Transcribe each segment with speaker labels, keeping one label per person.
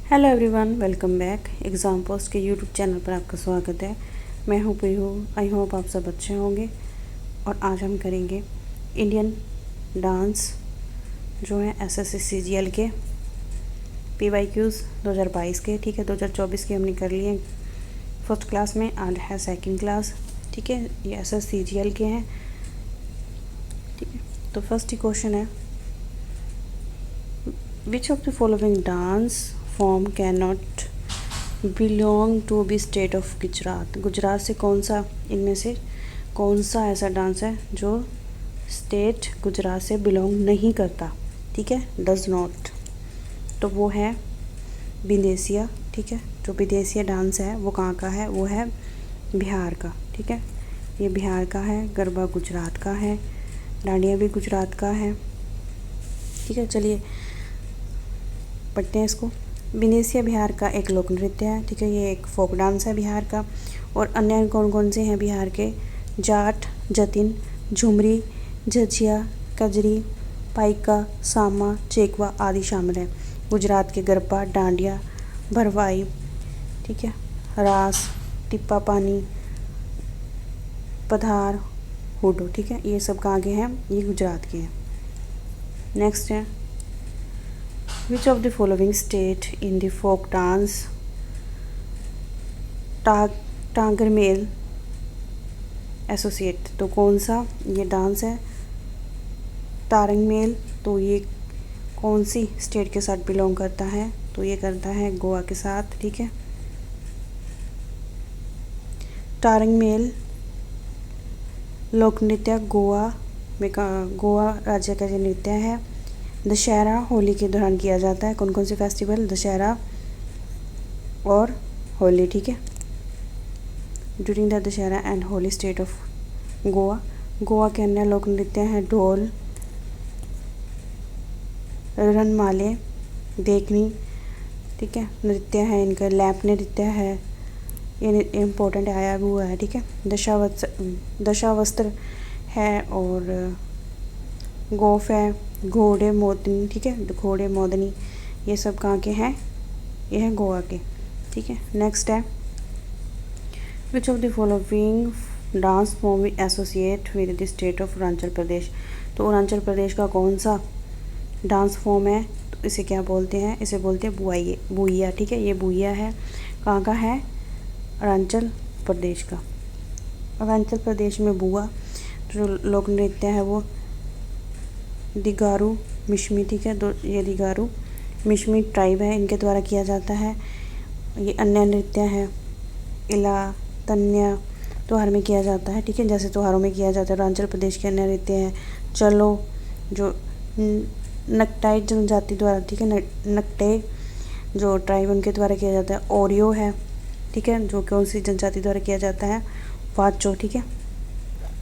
Speaker 1: Hello everyone, welcome back. Exam post के YouTube channel पर आपका स्वागत है। मैं हूँ पीहू। आई होप आप सब अच्छे होंगे। और आज हम करेंगे इंडियन डांस जो है एसएससी सीजीएल के PYQs 2022 के। ठीक है, 2024 के हमने कर लिए फर्स्ट क्लास में, आज है सेकंड क्लास। ठीक है, ये एसएस सीजीएल के हैं। ठीक है, तो फर्स्ट ही क्वेश्चन है, which of the following dance form can not belong to be state of Gujarat. Gujarat से कौन सा, इनमें से कौन सा ऐसा डांस है जो स्टेट गुजरात से बिलोंग नहीं करता। ठीक है, डज नॉट। तो वो है विदेशिया। ठीक है, जो विदेशिया डांस है वो कहाँ का है, वो है बिहार का। ठीक है, ये बिहार का है। गरबा गुजरात का है। डांडिया भी गुजरात का है। ठीक है, चलिए पढ़ते हैं इसको। विदेशिया बिहार का एक लोक नृत्य है। ठीक है, ये एक फोक डांस है बिहार का। और अन्य कौन कौन से हैं बिहार के, जाट, जतिन, झुमरी, झझिया, कजरी, पाइका, सामा, चेकवा आदि शामिल हैं। गुजरात के गरबा, डांडिया, भरवाई, ठीक है, रास, टिप्पा पानी, पधार, हुडो। ठीक है, ये सब कहाँ के हैं, ये गुजरात के हैं। नेक्स्ट है, which of the following state in the folk dance टांगर मेल एसोसिएट। तो कौन सा ये डांस है तारंग मेल, तो ये कौन सी स्टेट के साथ बिलोंग करता है, तो ये करता है गोवा के साथ। ठीक है, तारंग मेल लोक नृत्य गोवा में गोवा राज्य का जो नृत्य है। दशहरा होली के दौरान किया जाता है। कौन कौन से फेस्टिवल, दशहरा और होली। ठीक है, during the Dussehra and Holi state of Goa. Goa के अन्य लोक नृत्य हैं ढोल, रनमाले, देखनी। ठीक है, नृत्य है इनका, लैप नृत्य है, ये इम्पोर्टेंट आया हुआ है। ठीक है, दशावस्त्र है और गोफ है, घोड़े मोदनी। ठीक है, घोड़े मोदनी, ये सब कहाँ के हैं, ये हैं गोवा के। ठीक है, नेक्स्ट है, which of the following dance form we associate with the state of Arunachal Pradesh. तो अरुणाचल प्रदेश का कौन सा डांस फॉर्म है, तो इसे क्या बोलते हैं, इसे बोलते हैं बुइया। ठीक है, ये बुइया है, कहाँ का है, अरुणाचल प्रदेश का। अरुणाचल प्रदेश में बुआ जो लोक नृत्य है वो दिगारू मिशमी। ठीक है, ये दिगारू मिशमी ट्राइब है, इनके द्वारा किया जाता है। ये अन्य नृत्य है इला तन्या त्योहार में किया जाता है। ठीक है, जैसे त्योहारों में किया जाता है। अरुणाचल प्रदेश के अन्य नृत्य हैं चलो जो नकटाई जनजाति द्वारा, ठीक है, नकटे जो ट्राइब उनके द्वारा किया जाता है। ओरियो है, ठीक है, जो कौन सी जनजाति द्वारा किया जाता है, वांचो। ठीक है,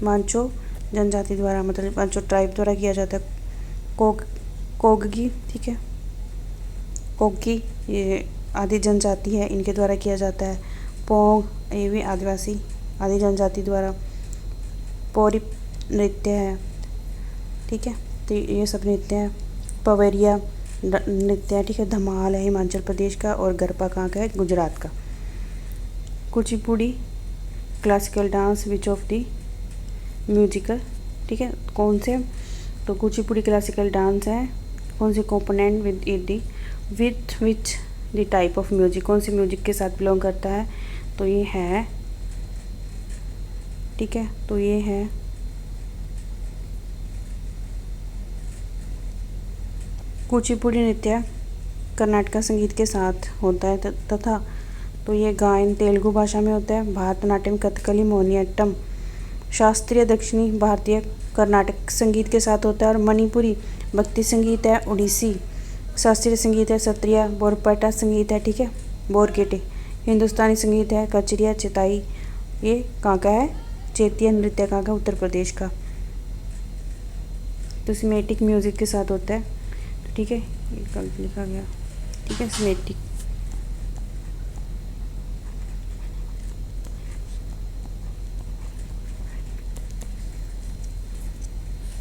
Speaker 1: वांचो जनजाति द्वारा, मतलब वांचो ट्राइब द्वारा किया जाता है। कोगगी, ठीक है, कोगी ये आदि जनजाति है, इनके द्वारा किया जाता है। पोंग ये भी आदिवासी आदि जनजाति द्वारा। पोरी नृत्य है। ठीक है, तो ये सब नृत्य है। पवरिया नृत्य है। ठीक है, धमाल है हिमाचल प्रदेश का और गरबा कहाँ का है, गुजरात का। Kuchipudi classical dance which of the musical. ठीक है, कौन से, तो कुचिपुड़ी क्लासिकल डांस है, कौन से component with which the type of music, कौन से म्यूजिक के साथ बिलोंग करता है, तो ये है, ठीक है, तो ये है कुचिपुड़ी नृत्य कर्नाटक संगीत के साथ होता है तथा तो ये गायन तेलुगु भाषा में होता है। भारतनाट्यम, कथकली, मोहिनीअट्टम शास्त्रीय दक्षिणी भारतीय कर्नाटक संगीत के साथ होता है। और मणिपुरी भक्ति संगीत है। उड़ीसी शास्त्रीय संगीत है। सत्रिया बोरपटा संगीत है। ठीक है, बोरकेटे हिंदुस्तानी संगीत है। कचरिया चिताई ये कहाँ का है, चैतीय नृत्य कहाँ का, उत्तर प्रदेश का। तो सिमेटिक म्यूजिक के साथ होता है। तो ठीक है, ये गलत लिखा गया। ठीक है, सिमेटिक।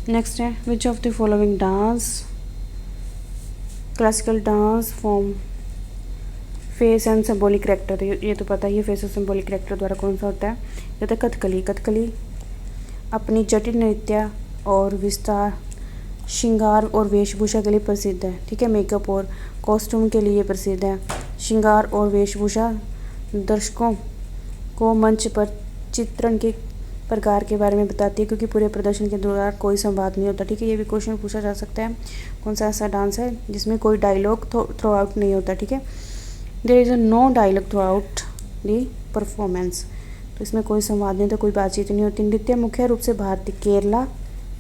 Speaker 1: नेक्स्ट है, which of the following dance classical dance form face and symbolic character, ये तो पता ही है। फेस और सिंबॉलिक करेक्टर द्वारा कौन सा होता है? ये तो कथकली। कथकली अपनी जटिल नृत्य और विस्तार, श्रृंगार और वेशभूषा के लिए प्रसिद्ध है। ठीक है, मेकअप और कॉस्ट्यूम के लिए प्रसिद्ध है। श्रृंगार और वेशभूषा दर्शकों को मंच पर चित्रण के प्रकार के बारे में बताती है, क्योंकि पूरे प्रदर्शन के दौरान कोई संवाद नहीं होता। ठीक है, ये भी क्वेश्चन पूछा जा सकता है, कौन सा ऐसा डांस है जिसमें कोई डायलॉग थ्रू आउट नहीं होता। ठीक है, there is no dialogue throughout the performance, तो इसमें कोई संवाद नहीं होता, कोई बातचीत नहीं होती। नृत्य मुख्य रूप से भारतीय केरला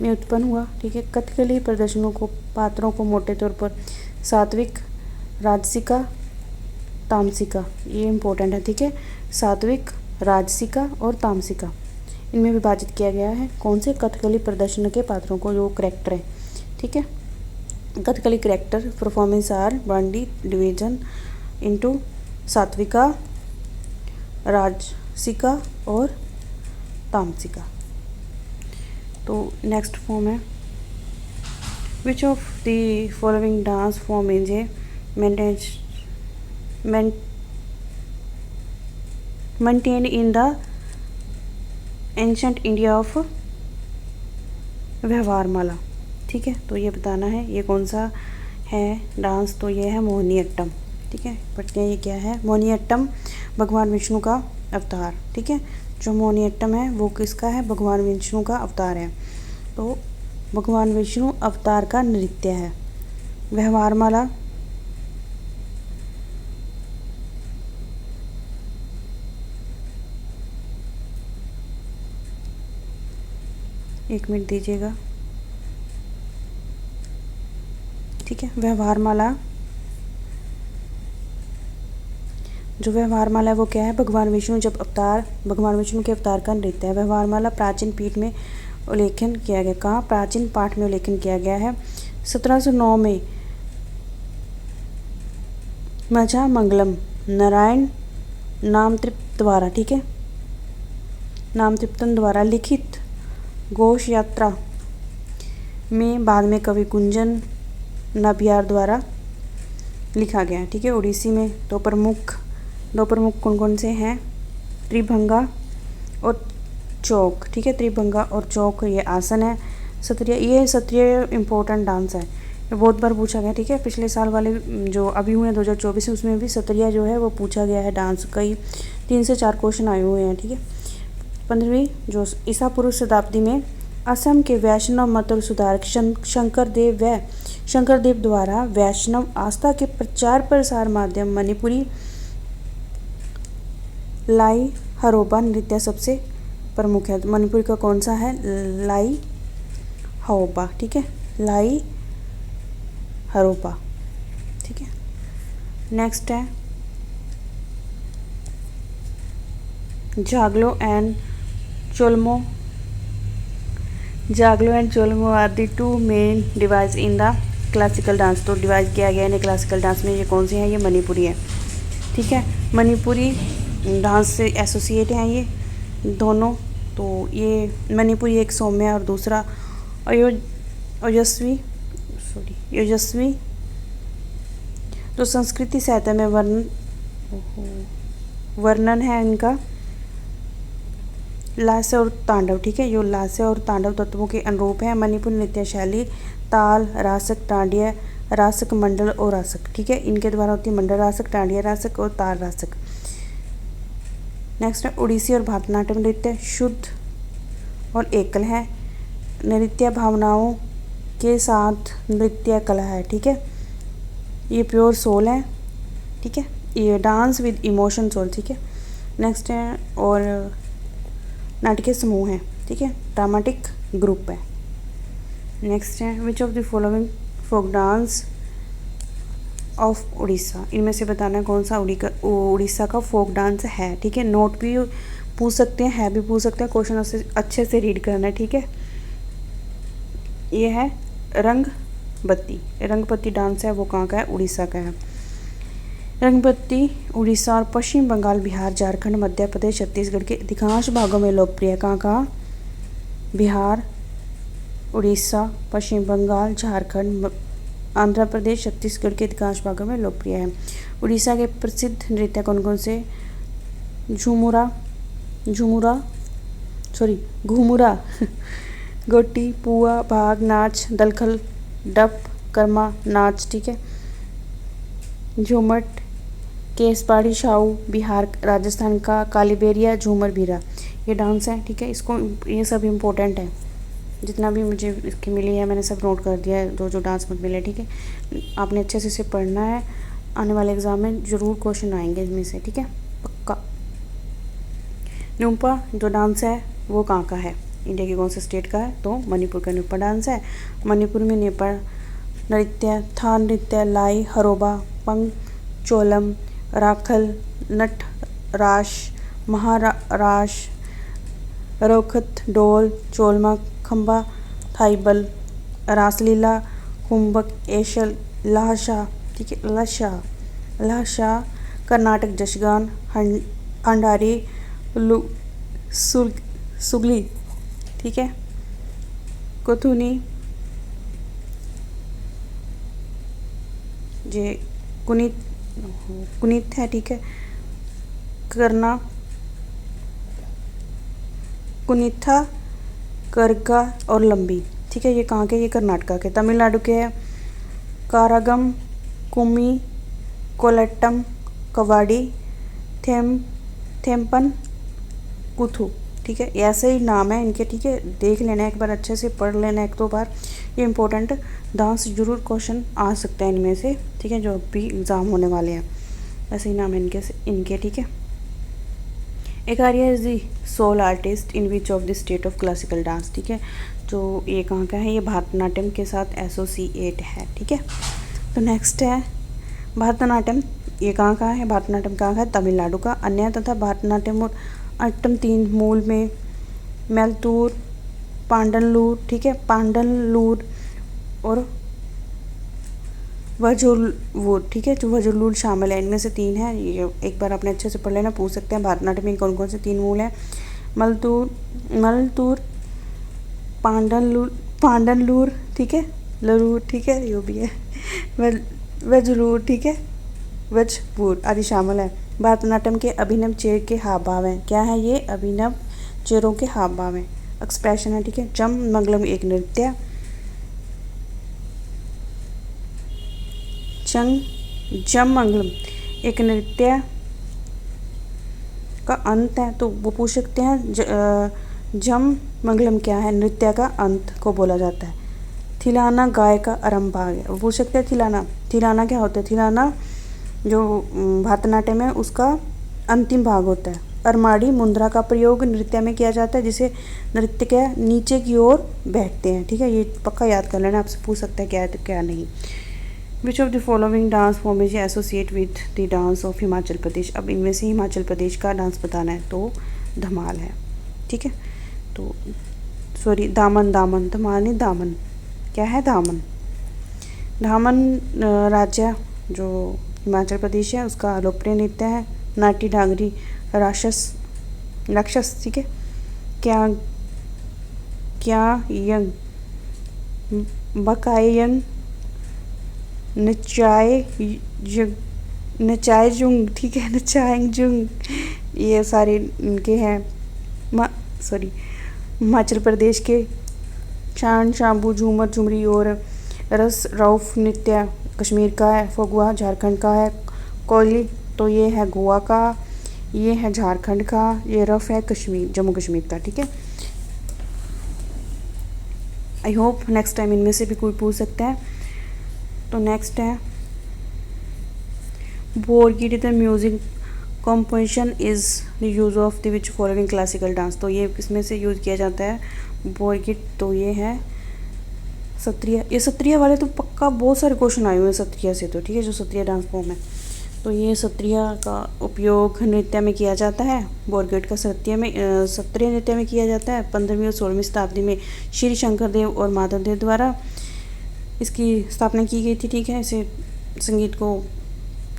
Speaker 1: में उत्पन्न हुआ। ठीक है, कथकली प्रदर्शनों को पात्रों को मोटे तौर पर सात्विक, राजसिका, तामसिका, ये इम्पोर्टेंट है। ठीक है, सात्विक, राजसिका और तामसिका इनमें विभाजित किया गया है। कौन से? कथकली प्रदर्शन के पात्रों को, जो करेक्टर है। ठीक है, Kathakali character performance are body division into satvika, rajasika और तामसिका। तो नेक्स्ट फॉर्म है which of the following dance form is a maintain in the ancient India of Vyavaharamala. ठीक है, तो ये बताना है ये कौन सा है डांस, तो ये है मोहिनीअट्टम। ठीक है, पढ़ते हैं ये क्या है। मोहिनीअट्टम भगवान विष्णु का अवतार। ठीक है, जो मोहिनीअट्टम है वो किसका है? भगवान विष्णु का अवतार है। तो भगवान विष्णु अवतार का नृत्य है। व्यवहारमाला एक मिनट दीजिएगा। ठीक है, व्यवहारमाला, जो व्यवहारमाला है वो क्या है? भगवान विष्णु जब अवतार, भगवान विष्णु के अवतार का नृत्य है। व्यवहारमाला प्राचीन पीठ में उल्लेखन किया गया। कहाँ? प्राचीन पाठ में उल्लेखन किया गया है। 1709 में मजा मंगलम नारायण नामतृप्त द्वारा, ठीक है, नामतृप्तन द्वारा लिखित घोष यात्रा में बाद में कवि कुंजन नबियार द्वारा लिखा गया। ठीक है, उड़ीसी में दो प्रमुख कौन कौन से हैं? त्रिभंगा और चौक। ठीक है, त्रिभंगा और चौक ये आसन है। ये सत्रिय इम्पोर्टेंट डांस है, ये बहुत बार पूछा गया। ठीक है, पिछले साल वाले जो अभी हुए 2024 में, उसमें भी सत्रिया जो है वो पूछा गया है डांस। कई 3 से 4 क्वेश्चन आए हुए हैं। ठीक है, 15वीं जो ईसा पूर्व शताब्दी में असम के वैष्णव मत और सुधारक शंकरदेव द्वारा वैष्णव आस्था के प्रचार प्रसार माध्यम मणिपुरी लाई हरोबा नृत्य सबसे प्रमुख है। मणिपुर का कौन सा है? लाई हरोबा। ठीक है, लाई हरोबा। ठीक है, नेक्स्ट है Jagoi and Cholom. Jagoi and Cholom are the 2 main device in the classical dance. तो डिवाइस किया गया है क्लासिकल डांस में। ये कौन सी है? ये मणिपुरी है। ठीक है, मणिपुरी डांस से एसोसिएट हैं ये दोनों। तो ये मणिपुरी एक सौम्य और दूसरा ओजस्वी तो संस्कृति साहित्य में वर्णन है इनका लास्य और तांडव। ठीक है, ये लास्य और तांडव तत्वों के अनुरूप है। मणिपुर नृत्य शैली ताल, रासक, टांडिया रासक, मंडल और रासक। ठीक है, इनके द्वारा होती है मंडल रासक, टांडिया रासक और ताल रासक। नेक्स्ट है उड़ीसी और भरतनाट्यम नृत्य शुद्ध और एकल है। नृत्य भावनाओं के साथ नृत्य कला है। ठीक है, ये प्योर सोल है। ठीक है, ये डांस विद इमोशन सोल। ठीक है, नेक्स्ट है और नाटकीय समूह है। ठीक है, ड्रामेटिक ग्रुप है। नेक्स्ट है which of the following folk dance of Orissa. इनमें से बताना है कौन सा उड़ीसा का फोक डांस है। ठीक है, नोट भी पूछ सकते हैं, है भी पूछ सकते हैं, क्वेश्चन अच्छे से रीड करना है। ठीक है, ये है रंगबत्ती। रंगबत्ती डांस है वो कहाँ का है? उड़ीसा का है। रंगबत्ती उड़ीसा और पश्चिम बंगाल, बिहार, झारखंड, मध्य प्रदेश, छत्तीसगढ़ के अधिकांश भागों में लोकप्रिय है। कहाँ? बिहार, उड़ीसा, पश्चिम बंगाल, झारखंड, आंध्र प्रदेश, छत्तीसगढ़ के अधिकांश भागों में लोकप्रिय है। उड़ीसा के प्रसिद्ध नृत्य कौन कौन से? झूमुरा झूमुरा सॉरी घूमुरा गोटी, पुआ, भाग नाच, दलखल, डप, कर्मा नाच, ठीक है। झूमट, केसबाड़ी छाऊ बिहार राजस्थान का, कालीबेरिया, झूमर भीरा, ये डांस है, ठीक है। इसको ये सब इम्पोर्टेंट है, जितना भी मुझे इसकी मिली है मैंने सब नोट कर दिया है, जो जो डांस मुझे मिले, ठीक है। आपने अच्छे से इसे पढ़ना है, आने वाले एग्ज़ाम में ज़रूर क्वेश्चन आएंगे इसमें से, ठीक है, पक्का। न्यूपा जो डांस है वो कहाँ का है? इंडिया के कौन से स्टेट का है? तो मणिपुर का न्यूपा डांस है। मणिपुर में न्यूपा नृत्य, था नृत्य, लाई, हरोबा, पंग, चोलम, राखल, नट राश, महाराश, रोखत, डोल, चोलमा, खम्बा, थाईबल, रासलीला, कुंभक, एशल, लाशा, ठीक है, लाशा, कर्नाटक जशगान, हंडारी, सुगली, ठीक है, कोथुनी, जे कुनीत है, ठीक है, करना, कुनीथा, करगा और लंबी, ठीक है। ये कहाँ के? ये कर्नाटका के। तमिलनाडु के है कारागम, कुमी, कोलट्टम, कवाड़ी, थेम्पन, कुथु, ठीक है। ऐसे ही नाम है इनके, ठीक है। देख लेना एक बार, अच्छे से पढ़ लेना एक दो बार, ये इंपॉर्टेंट डांस जरूर क्वेश्चन आ सकता है इनमें से, ठीक है, जो भी एग्ज़ाम होने वाले हैं। ऐसे ही नाम है इनके, ठीक है। एक आर्या is the sole artist in which of the state of classical dance, ठीक है। जो ये कहाँ का है? ये भरतनाट्यम के साथ एसोसिएट है, ठीक है। तो नेक्स्ट है भरतनाट्यम, ये कहाँ का है? भरतनाट्यम कहाँ का है? तमिलनाडु का। अन्य तथा भरतनाट्यम और अट्टम तीन मूल में मैलतूर, पांडलूर, ठीक है, पांडलूर और वजुलूर, ठीक है, जो वजुलूर शामिल है। इनमें से तीन है, ये एक बार आपने अच्छे से पढ़ लेना, पूछ सकते हैं भरतनाट्यम में कौन कौन से तीन मूल हैं? मलतूर, पांडलूर, ठीक है, लरूर, ठीक है, यो भी है, वजुलूर, ठीक है, वजपूर आदि शामिल है। भरतनाट्यम के अभिनव चेहरे के हाव भाव हैं। क्या है ये? अभिनव चेहरों के हाव भाव हैं, एक्सप्रेशन है, ठीक है। जम मंगलम एक नृत्य, जम मंगलम एक नृत्य का अंत है, तो वो पूछ सकते हैं जम मंगलम क्या है? नृत्य का अंत को बोला जाता है। थिलाना गाय का आरंभ भाग है, वो पूछ सकते हैं थिलाना क्या होता है? थिलाना जो भरतनाट्यम है उसका अंतिम भाग होता है। अरमाड़ी मुद्रा का प्रयोग नृत्य में किया जाता है, जिसे नृत्य के नीचे की ओर बैठते हैं, ठीक है। ये पक्का याद कर लेना, आपसे पूछ सकता है क्या है तो क्या नहीं। Which of the following dance form is associate with the dance of Himachal Pradesh? अब इनमें से हिमाचल प्रदेश का डांस बताना है, तो धमाल है, ठीक है। तो सॉरी, धमाल नहीं, दामन क्या है? दामन राज्य जो हिमाचल प्रदेश है उसका लोकप्रिय नृत्य है। नाटी, डांगरी, राक्षस, ठीक है। क्या यंग, बकायंग, नचाएजुंग, ठीक है, नचाएजुंग, ये सारे इनके हैं। हिमाचल प्रदेश के चांद, शाम्बू, झूमर, झुमरी और रस रऊफ नृत्य कश्मीर का है। फगुआ झारखंड का है। कोयली तो ये है गोवा का, ये है झारखंड का, ये रफ है जम्मू कश्मीर का, ठीक है। आई होप नेक्स्ट टाइम इनमें से भी कोई पूछ सकता है। तो नेक्स्ट है Borgeet the music composition is the use of the which following classical dance, तो ये किसमें से यूज़ किया जाता है? बोरगीट तो ये है सत्रिया। ये सत्रिया वाले तो पक्का बहुत सारे क्वेश्चन आए हुए हैं सत्रिया से, तो ठीक है, जो सत्रिया डांस फॉर्म है। तो ये सत्रिया का उपयोग नृत्य में किया जाता है। बोरगेट का सत्रिय नृत्य में किया जाता है। 15वीं और 16वीं शताब्दी में श्री शंकर देव और माधव देव द्वारा इसकी स्थापना की गई थी, ठीक है। इसे संगीत को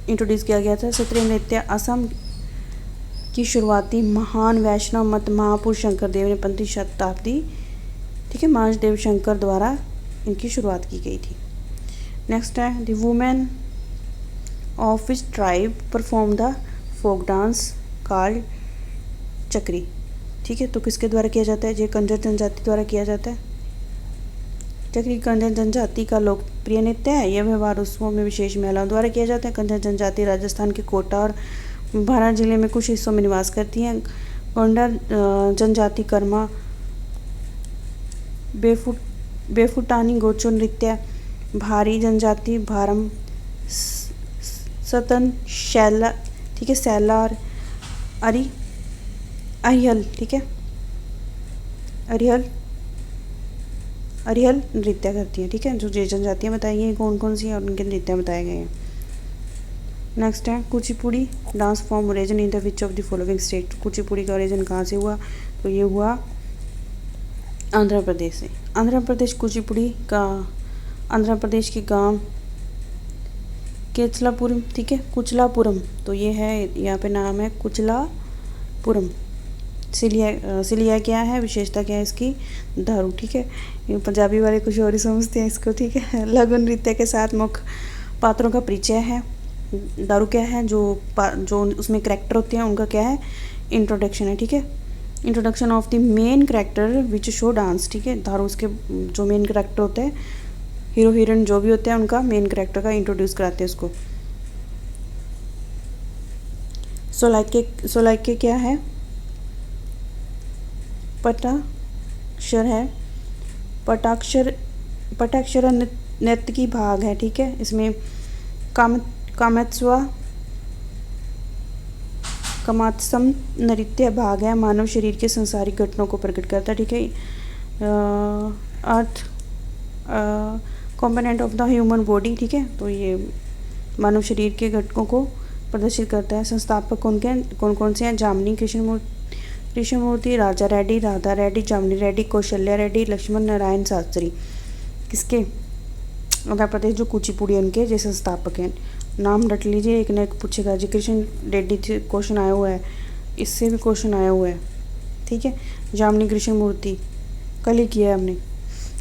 Speaker 1: इंट्रोड्यूस किया गया था। सत्रिय नृत्य असम की शुरुआती महान वैष्णव मत महापुरुष शंकर देव ने 15वीं शताब्दी, ठीक है, महादेव शंकर द्वारा इनकी शुरुआत की गई थी। नेक्स्ट है the women of which tribe perform the folk dance called Chakri. ठीक है, तो किसके द्वारा किया जाता है? ये कंजर जनजाति द्वारा किया जाता है। चक्री कंजर जनजाति का लोकप्रिय नृत्य है। यह व्यवहार उत्सवों में विशेष महिलाओं द्वारा किया जाता है। कंजर जनजाति राजस्थान के कोटा और भारा जिले में कुछ हिस्सों में निवास करती हैं। गोंडा जनजाति कर्मा बेफुटानी गोचो नृत्य, भारी जनजाति भारम सतन शैला, ठीक है, सैला और अरिहल, ठीक है, अरिहल नृत्य करती हैं। ठीक है, जो ये जनजातियाँ बताई गई कौन कौन सी हैं और उनके नृत्य बताए गए हैं। नेक्स्ट है Kuchipudi dance form origin in the which of the following state. Kuchipudi का ओरिजिन कहाँ से हुआ? तो ये हुआ आंध्र प्रदेश से। आंध्र प्रदेश कुचिपुड़ी का आंध्र प्रदेश के गांव केचलापुरम, ठीक है, कुचलापुरम, तो ये है, यहाँ पे नाम है कुचलापुरम। सिलिया क्या है, विशेषता क्या है इसकी? दारू। ठीक है, ये पंजाबी वाले कुछ और ही समझते हैं इसको। ठीक है, लघु नृत्य के साथ मुख्य पात्रों का परिचय है। दारू क्या है? जो उसमें करैक्टर होते हैं उनका क्या है? इंट्रोडक्शन है। ठीक है, introduction of the main character which show dance. ठीक है, दारू उसके जो मेन करैक्टर होते हैं, हीरो हीरोइन जो भी होते हैं उनका मेन करैक्टर का इंट्रोड्यूस कराते हैं उसको। सोलाइके क्या है? पटाक्षर है। पटाक्षर नृत्य की भाग है। ठीक है, इसमें कामात्सम नृत्य भाग है। मानव शरीर के सांसारिक घटनाओं को प्रकट करता है। ठीक है, earth component of the human body. ठीक है, तो ये मानव शरीर के घटकों को प्रदर्शित करता है। संस्थापक कौन कौन से हैं? जामनी कृष्णमूर्ति, राजा रेड्डी, राधा रेड्डी, जामनी रेड्डी, कौशल्या रेड्डी, लक्ष्मण नारायण शास्त्री। किसके? आंध्र प्रदेश जो कुचिपुड़ी उनके जैसे संस्थापक हैं। नाम रट लीजिए, एक न एक पूछेगा जी। कृष्ण रेड्डी से क्वेश्चन आया हुआ है, इससे भी क्वेश्चन आया हुआ है। ठीक है, जामनी कृष्णमूर्ति कल ही किया है हमने।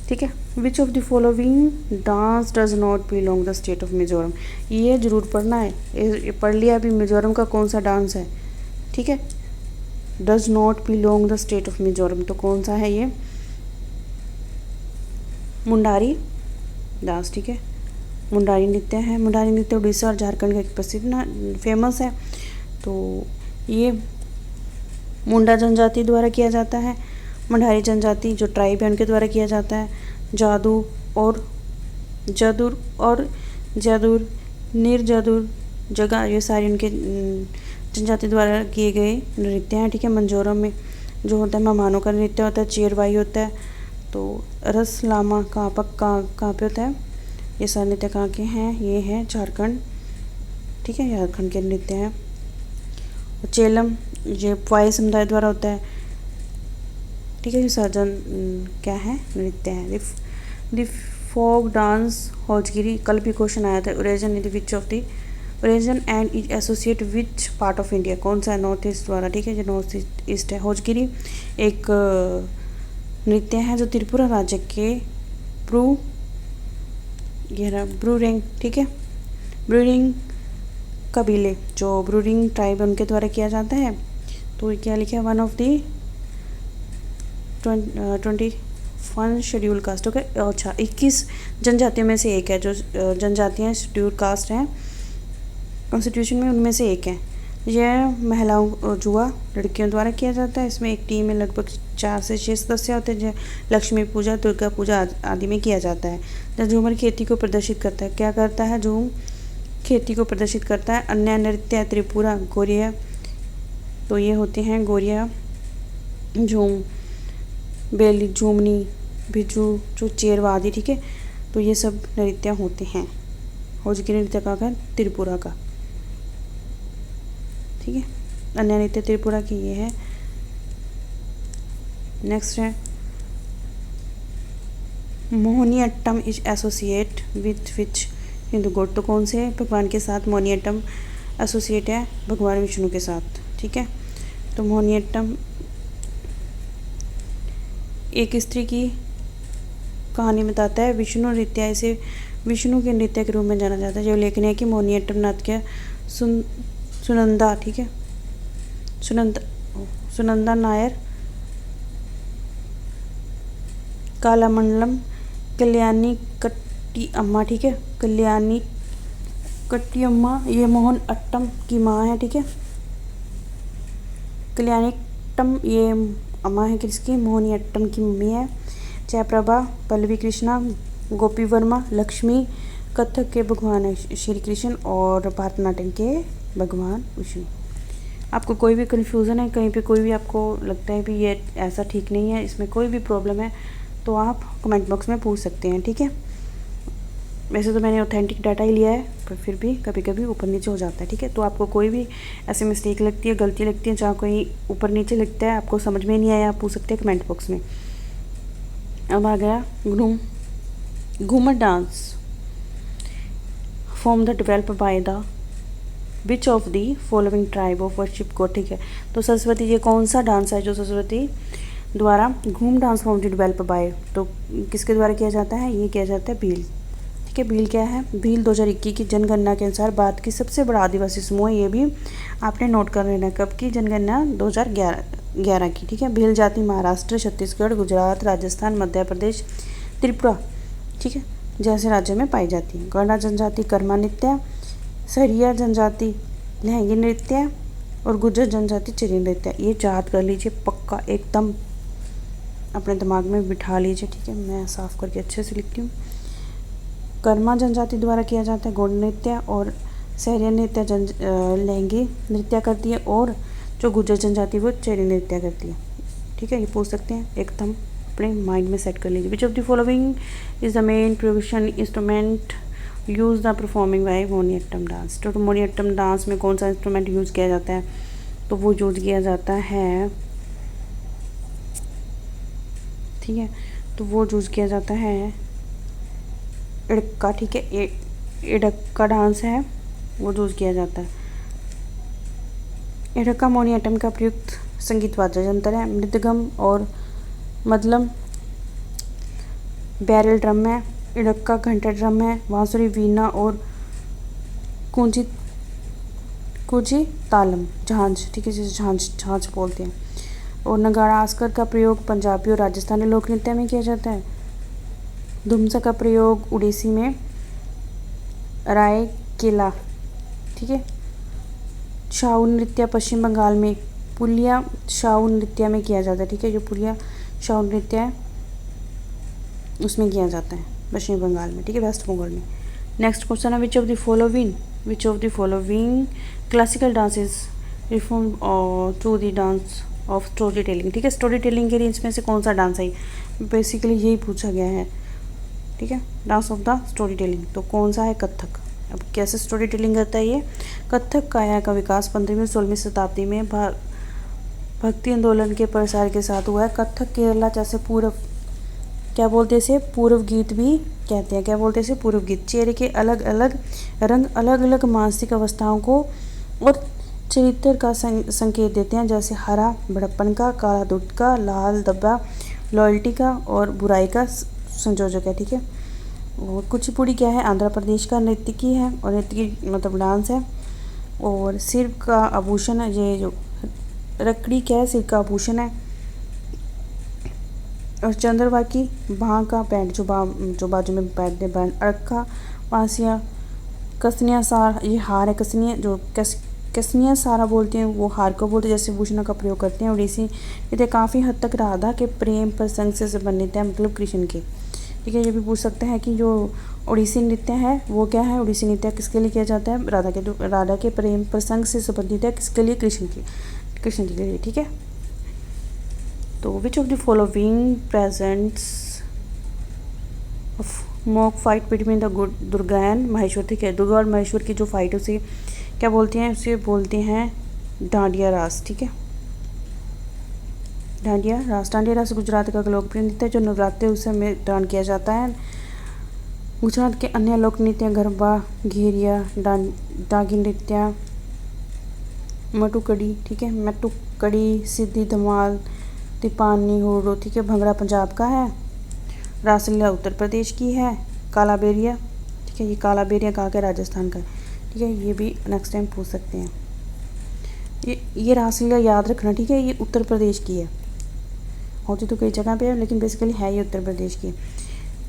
Speaker 1: ठीक है, which of the following dance does not belong the state of Mizoram. ये जरूर पढ़ना है, ये पढ़ लिया अभी। मिजोरम का कौन सा डांस है? ठीक है, does not belong the state of Mizoram, तो कौन सा है ये? मुंडारी डांस। ठीक है, मुंडारी नृत्य है। मुंडारी नृत्य उड़ीसा और झारखंड का एक प्रसिद्ध फेमस है। तो ये मुंडा जनजाति द्वारा किया जाता है। मुंडारी जनजाति जो ट्राइब है उनके द्वारा किया जाता है। जदुर निर्जदुर जगह, ये सारी उनके जनजाति द्वारा किए गए नृत्य हैं। ठीक है, मंजोरम में जो होता है मेहमानों का नृत्य होता है, चेरवाई होता है। तो रस लामा कहाँ पे होता है? ये सारे नृत्य कहाँ के हैं? ये हैं झारखंड। ठीक है, झारखंड के नृत्य हैं। चेलम ये पाई समुदाय द्वारा होता है। ठीक है, विसर्जन क्या है? नृत्य है। द फोक डांस होजगिरी, कल भी क्वेश्चन आया था। Origin in the which of the origin and is associate which part of India, कौन सा है? नॉर्थ ईस्ट द्वारा। ठीक है, जो नॉर्थ ईस्ट है। होजगिरी एक नृत्य है जो त्रिपुरा राज्य के ब्रूरिंग, ठीक है, ब्रूरिंग कबीले जो ब्रूरिंग ट्राइब है उनके द्वारा किया जाता है। तो ये क्या लिखा है? One of the 21 schedule caste. Okay, अच्छा 21 जनजातियों में से एक है। जो जनजातियाँ शेड्यूल कास्ट हैं कॉन्स्टिट्यूशन में, उनमें से एक है। यह महिलाओं जुआ लड़कियों द्वारा किया जाता है। इसमें एक टीम में लगभग 4 से 6 सदस्य होते हैं। जो लक्ष्मी पूजा, दुर्गा पूजा आदि में किया जाता है। झूमर खेती को प्रदर्शित करता है। क्या करता है? झूम खेती को प्रदर्शित करता है। अन्य नृत्य त्रिपुरा, गोरिया, तो ये होते हैं गोरिया, झूम, बेली, झूमनी, भिजू, जो चेरवादी। ठीक है, तो ये सब नृत्य होते हैं। होजगिरी नृत्य का है त्रिपुरा का। ठीक है, अन्य नृत्य त्रिपुरा की ये है। नेक्स्ट है Mohiniyattam is associate with which Hindu God, तो कौन से भगवान के साथ मोहिनीअट्टम एसोसिएट है? भगवान विष्णु के साथ। ठीक है, तो मोहिनीअट्टम एक स्त्री की कहानी बताता है। विष्णु नृत्य इसे विष्णु के नृत्य के रूप में जाना जाता है। जो लेखनी है कि मोहिनीअट्टम नाट्य सुनंदा, ठीक है, सुनंदा नायर, कालामंडलम, कल्याणी कट्टी अम्मा, ठीक है, कल्याणी कट्टी अम्मा ये मोहन अट्टम की माँ है, ठीक है। कल्याणी अट्टम ये अम्मा है किसकी, मोहिनी अट्टम की मम्मी है। जयप्रभा, पल्लवी कृष्णा, गोपी वर्मा, लक्ष्मी कथक के भगवान है श्री कृष्ण और भरतनाट्यम के भगवान विष्णु। आपको कोई भी कन्फ्यूज़न है, कहीं पे कोई भी आपको लगता है कि ये ऐसा ठीक नहीं है, इसमें कोई भी प्रॉब्लम है, तो आप कमेंट बॉक्स में पूछ सकते हैं, ठीक है। वैसे तो मैंने ऑथेंटिक डाटा ही लिया है, पर फिर भी कभी कभी ऊपर नीचे हो जाता है, ठीक है। तो आपको कोई भी ऐसी मिस्टेक लगती है, गलती लगती है, जहाँ कोई ऊपर नीचे लगता है, आपको समझ में नहीं आया, आप पूछ सकते हैं कमेंट बॉक्स में। अब आ गया Ghoomar dance form the develop by the which of the following tribe of worship को, ठीक है। तो सरस्वती ये कौन सा डांस है जो सरस्वती द्वारा घूम डांस फॉर्म डेवलप बाय, तो किसके द्वारा किया जाता है, ये किया जाता है भील, ठीक है। भील क्या है, भील 2021 की जनगणना के अनुसार भारत की सबसे बड़ा आदिवासी समूह है। ये भी आपने नोट कर लेना, कब की जनगणना 2011 की, ठीक है। भील जाति महाराष्ट्र, छत्तीसगढ़, गुजरात, राजस्थान, मध्य प्रदेश, त्रिपुरा, ठीक है, जैसे राज्यों में पाई जाती है। गणना जनजाति कर्मा नृत्य, सहरिया जनजाति लहंगी नृत्य और गुर्जर जनजाति चिरी नृत्य। ये याद कर लीजिए पक्का, एकदम अपने दिमाग में बिठा लीजिए, ठीक है। मैं साफ करके अच्छे से लिखती हूँ। कर्मा जनजाति द्वारा किया जाता है गौड़ नृत्य और सहरिया नृत्य लहंगी नृत्य करती है और जो गुर्जर जनजाति वो चेरी नृत्य करती है, ठीक है। ये पूछ सकते हैं, एकदम अपने माइंड में सेट कर लीजिए। Which of the following is the main provision instrument use the performing by Mohiniyattam dance. तो मोहिनीअट्टम डांस में कौन सा इंस्ट्रूमेंट यूज़ किया जाता है, तो वो यूज़ किया जाता है, ठीक है, तो वो यूज़ किया जाता है इड़क्का, ठीक है। इड़क्का डांस है वो यूज़ किया जाता है। इड़क्का मोहिनीअट्टम का प्रयुक्त संगीत वाद्य यंत्र है। मृदंगम और मदलम बैरल ड्रम है। इड़क्का घंटा ड्रम है। बांसुरी वीणा और कुंजी तालम झांझ, ठीक है, जिसे झांझ बोलते हैं। और नगाड़ा आस्कर का प्रयोग पंजाबी और राजस्थानी लोक नृत्य में किया जाता है। धुमसा का प्रयोग उड़ीसी में रायकेला, ठीक है। छाऊ नृत्य पश्चिम बंगाल में पुलिया छाऊ नृत्य में किया जाता है, ठीक है। जो पुलिया छाऊ नृत्य है उसमें किया जाता है पश्चिम बंगाल में, ठीक है, वेस्ट बंगाल में। नेक्स्ट क्वेश्चन है which of the following classical dance is reform to the dance of storytelling, ठीक है। स्टोरी टेलिंग के रेंज में से कौन सा डांस है, बेसिकली यही पूछा गया है, ठीक है। Dance of the story telling तो कौन सा है, कथक। अब कैसे स्टोरी टेलिंग करता है ये, कथक काया का विकास 15वीं 16वीं शताब्दी में भक्ति आंदोलन के प्रसार के साथ हुआ है। कथक केरला जैसे पूर्व क्या बोलते हैं इसे, पूर्व गीत भी कहते हैं। क्या बोलते हैं इसे, पूर्व गीत। चेहरे के अलग अलग रंग अलग अलग मानसिक अवस्थाओं को और चरित्र का संकेत देते हैं, जैसे हरा बड़प्पन का, काला दुष्ट का, लाल धब्बा लॉयल्टी का और बुराई का संयोजक है, ठीक है। और कुचिपुड़ी क्या है, आंध्र प्रदेश का नृत्यकी है और नृत्य मतलब डांस है। और सिर का आभूषण है, ये जो रकड़ी क्या है, सिर का आभूषण है। और चंद्रवाकी बाँ का बैंड जो बाजू में बैठते हैं बैंड। अड़का पासिया कसनिया सार ये हार है। कसनिया जो कसनिया सारा बोलते हैं वो हार को बोलते हैं, जैसे भूषण का प्रयोग करते हैं। उड़ीसी नृत्य काफ़ी हद तक राधा के प्रेम प्रसंग से संबंधित है, मतलब कृष्ण के, ठीक है। ये भी पूछ सकते हैं कि जो उड़ीसी नृत्य है वो क्या है, उड़ीसी नृत्य किसके लिए किया जाता है, राधा के प्रेम प्रसंग से संबंधित है, किसके लिए, कृष्ण जी के लिए, ठीक है। तो विच of the following presents mock fight between the Durga and Maheshwar, ठीक है। दुर्गा और महेश्वर की जो फाइट उसे क्या बोलते हैं, उसे बोलते हैं डांडिया रास, ठीक है। डांडिया रास गुजरात का लोकप्रिय नृत्य जो नवरात्रि उत्सव में डांस किया जाता है। गुजरात के अन्य लोक नृत्य गरबा, घेरिया, डागी नृत्य, मटुकड़ी, ठीक है, मटुकड़ी, सिद्धि धमाल, तिपानी होड़ो, ठीक है। भंगड़ा पंजाब का है। रासलीला उत्तर प्रदेश की है। कालाबेरिया ठीक है। ये काला बेरिया कहाँ का, राजस्थान का, ठीक है। ये भी नेक्स्ट टाइम पूछ सकते हैं। ये रासलीला याद रखना, ठीक है। ये उत्तर प्रदेश की है, होती तो कई जगह पे है लेकिन बेसिकली है ये उत्तर प्रदेश की।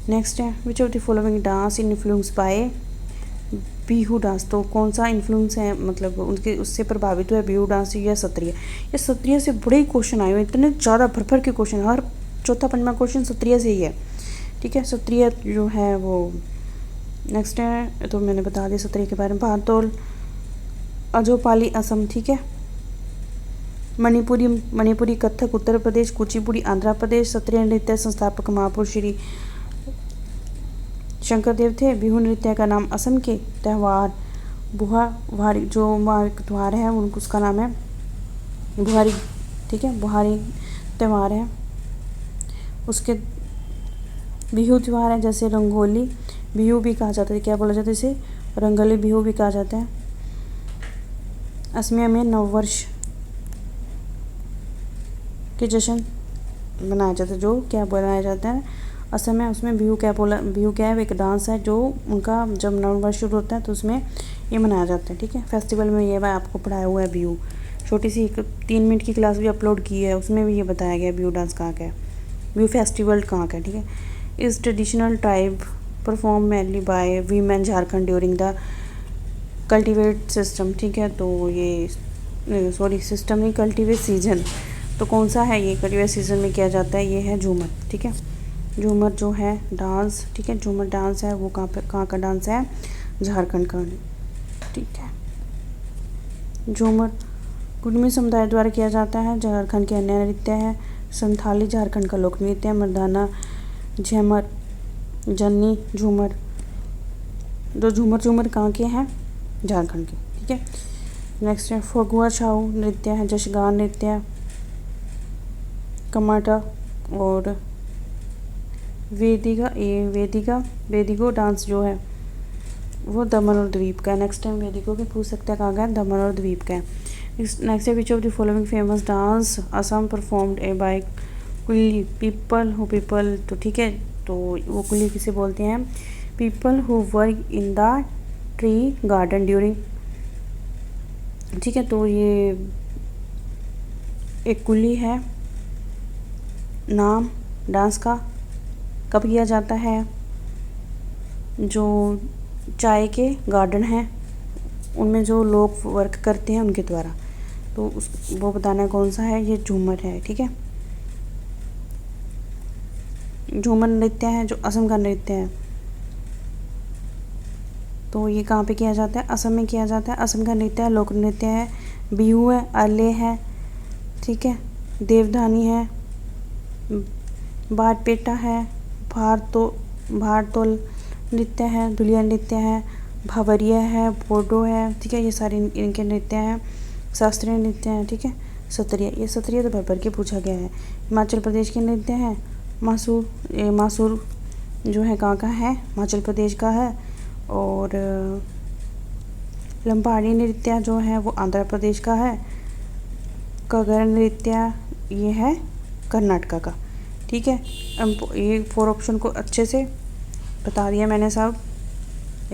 Speaker 1: नेक्स्ट है which of the following dance influence by Bihu dance. तो कौन सा इन्फ्लुएंस है, मतलब उनके उससे प्रभावित हुआ है बिहू डांस या सत्रिय। ये सत्रिय से बड़े ही क्वेश्चन आए हुए, इतने ज़्यादा भर के क्वेश्चन, हर चौथा पंचमा क्वेश्चन सत्रिय से ही है, ठीक है। सत्रिय जो है वो नेक्स्ट है, तो मैंने बता दिया सत्रिय के बारे में। भारतोल, अजोपाली असम, ठीक है। मणिपुरी कथक उत्तर प्रदेश, कुचिपुड़ी आंध्र प्रदेश। सत्रिय नृत्य संस्थापक महापुरुष श्री शंकरदेव थे। बिहू नृत्य का नाम असम के त्यौहार बुहारी, जो वहाँ त्यौहार है उनको उसका नाम है बुहारी, ठीक है। बुहारी त्यौहार है। उसके बिहू त्यौहार है जैसे रंगोली बिहू भी कहा जाता है, क्या बोला जाता है इसे, रंगोली बिहू भी कहा जाता है। असमिया में नववर्ष के जश्न मनाया जाता है, जो क्या बनाया जाता है असम में, उसमें बिहू क्या है, एक डांस है जो उनका जब नववर्ष शुरू होता है तो उसमें ये मनाया जाता है, ठीक है। फेस्टिवल में ये आपको पढ़ाया हुआ है बिहू, छोटी सी एक 3 मिनट की क्लास भी अपलोड की है, उसमें भी ये बताया गया बिहू डांस कहाँ का है, बिहू फेस्टिवल कहाँ का है, ठीक है। इस traditional tribe perform mainly by women Jharkhand during the cultivate system, ठीक है। तो ये सॉरी सिस्टम नहीं, कल्टिवेट सीजन। तो कौन सा है ये, कल्टिवेट सीजन में किया जाता है, ये है झूमर, ठीक है। झूमर जो है डांस, ठीक है, झूमर डांस है वो कहाँ का डांस है, झारखंड का, ठीक है। झूमर कुडमी समुदाय द्वारा किया जाता है, झारखंड के अन्य नृत्य है। संथाली झारखंड का लोक नृत्य है। मर्दाना, झूमर, जन्नी, झूमर, जो झूमर कहाँ के हैं, झारखंड के, ठीक है। नेक्स्ट है फगुआ छाऊ नृत्य है, जशगान नृत्य, कमाटा और वेदिगो डांस जो है वो दमन और द्वीप का है। नेक्स्ट टाइम वेदिगो भी पूछ सकते हैं कहाँ का है, दमन और द्वीप का है। नेक्स्ट है which of the following famous dance Assam performed a by coolie people, तो ठीक है। तो वो कुली किसे बोलते हैं, people who work in the tree garden during, ठीक है। तो ये एक कुली है, नाम डांस का कब किया जाता है, जो चाय के गार्डन हैं उनमें जो लोग वर्क करते हैं उनके द्वारा, तो वो बताना कौन सा है, ये झूमर है, ठीक है। झूमर नृत्य है जो असम का नृत्य है, तो ये कहाँ पे किया जाता है, असम में किया जाता है। असम का नृत्य है, लोक नृत्य है, बिहू है, आले है, ठीक है, देवधानी है, बारपेटा है, भारतोल नृत्य है, दुलिया नृत्य है, भावरिया है, बोडो है, ठीक है। ये सारे इनके नृत्य हैं, शास्त्रीय नृत्य हैं, ठीक है। सत्रिय, ये सत्रिय तो भर के पूछा गया है। हिमाचल प्रदेश के नृत्य हैं, मासूर जो है कहाँ का है, हिमाचल प्रदेश का है। और लंबाड़ी नृत्य जो है वो आंध्र प्रदेश का है। कगर नृत्य ये है कर्नाटक का, ठीक है। ये 4 ऑप्शन को अच्छे से बता दिया मैंने सब,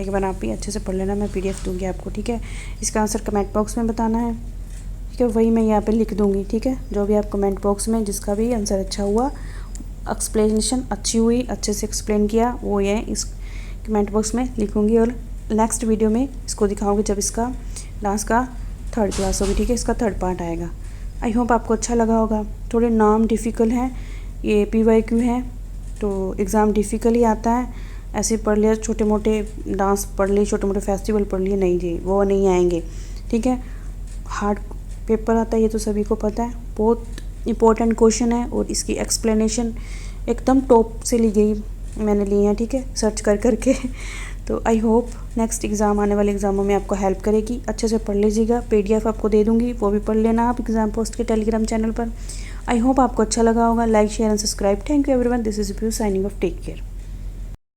Speaker 1: एक बार आप भी अच्छे से पढ़ लेना, मैं PDF दूंगी आपको, ठीक है। इसका आंसर कमेंट बॉक्स में बताना है, ठीक है, वही मैं यहाँ पे लिख दूंगी, ठीक है। जो भी आप कमेंट बॉक्स में जिसका भी आंसर अच्छा हुआ, एक्सप्लेनेशन अच्छी हुई, अच्छे से एक्सप्लेन किया, वो ये इस कमेंट बॉक्स में लिखूँगी और नेक्स्ट वीडियो में इसको दिखाऊँगी जब इसका डांस का 3rd क्लास होगी, ठीक है, इसका 3rd पार्ट आएगा। आई होप आपको अच्छा लगा होगा। थोड़े नाम डिफ़िकल्ट हैं, ये PYQ है तो एग्ज़ाम डिफ़िकल्ट ही आता है, ऐसे पढ़ लिया, छोटे मोटे डांस पढ़ लिए, छोटे मोटे फेस्टिवल पढ़ लिए, नहीं जी वो नहीं आएंगे, ठीक है। हार्ड पेपर आता है ये तो सभी को पता है, बहुत इंपॉर्टेंट क्वेश्चन है और इसकी एक्सप्लेनेशन एकदम टॉप से ली गई, मैंने ली है, ठीक है, सर्च करके। तो आई होप नेक्स्ट एग्ज़ाम, आने वाले एग्ज़ामों में आपको हेल्प करेगी, अच्छे से पढ़ लीजिएगा। PDF आपको दे दूँगी, वो भी पढ़ लेना आप एग्ज़ाम पोस्ट के टेलीग्राम चैनल पर। आई होप आपको अच्छा लगा होगा। Like, share and subscribe. Thank you everyone, this is Piyu signing off, take care.